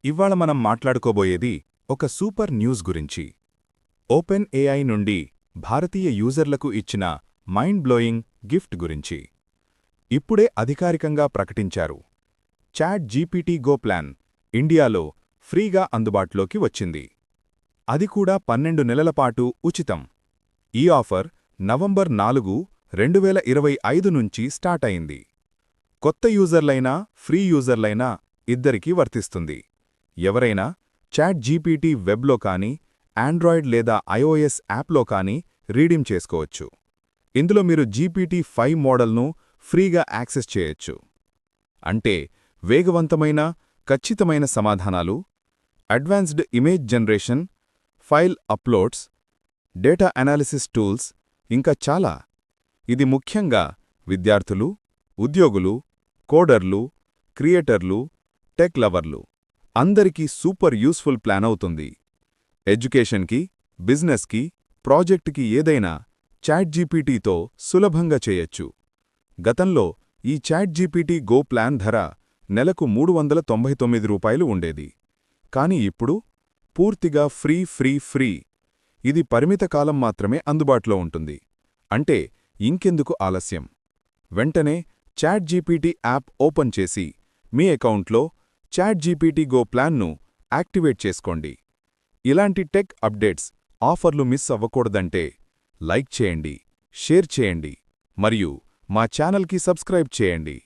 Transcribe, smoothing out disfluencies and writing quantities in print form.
ఇవాళ మనం మాట్లాడుకోబోయేది ఒక సూపర్ న్యూస్ గురించి. ఓపెన్ ఏఐ నుండి భారతీయ యూజర్లకు ఇచ్చిన మైండ్ బ్లోయింగ్ గిఫ్ట్ గురించి. ఇప్పుడే అధికారికంగా ప్రకటించారు. చాట్ జీపీటీ గో ప్లాన్ ఇండియాలో ఫ్రీగా అందుబాటులోకి వచ్చింది. అది కూడా 12 నెలల పాటు ఉచితం. ఈ ఆఫర్ నవంబర్ 4, 2025 నుంచి స్టార్ట్ అయింది. కొత్త యూజర్లైనా ఫ్రీ యూజర్లైనా ఇద్దరికీ వర్తిస్తుంది. ఎవరైనా చాట్ జీపీటీ వెబ్లో కానీ ఆండ్రాయిడ్ లేదా ఐఓఎస్ యాప్లో కానీ రీడీమ్ చేసుకోవచ్చు. ఇందులో మీరు GPT-5 మోడల్ను ఫ్రీగా యాక్సెస్ చేయొచ్చు. అంటే వేగవంతమైన ఖచ్చితమైన సమాధానాలు, advanced image generation, file uploads, data analysis tools, ఇంకా చాలా. ఇది ముఖ్యంగా విద్యార్థులు, ఉద్యోగులు, కోడర్లు, క్రియేటర్లు, టెక్ లవర్లు అందరికీ సూపర్ యూస్ఫుల్ ప్లాన్ అవుతుంది. ఎడ్యుకేషన్కి, బిజినెస్కి, ప్రాజెక్టుకి ఏదైనా చాట్ జీపీటీతో సులభంగా చేయొచ్చు. గతంలో ఈ చాట్ జీపీటీ గో ప్లాన్ ధర నెలకు రూ. 399 ఉండేది. కానీ ఇప్పుడు పూర్తిగా ఫ్రీ. ఇది పరిమిత కాలం మాత్రమే అందుబాటులో ఉంటుంది. అంటే ఇంకెందుకు ఆలస్యం? వెంటనే చాట్ జీపీటీ యాప్ ఓపెన్ చేసి మీ అకౌంట్లో చాట్ జీపీటీ గో ప్లాన్ను యాక్టివేట్ చేసుకోండి. ఇలాంటి టెక్ అప్డేట్స్, ఆఫర్లు మిస్ అవ్వకూడదంటే లైక్ చేయండి, షేర్ చేయండి మరియు మా ఛానల్కి సబ్స్క్రైబ్ చేయండి.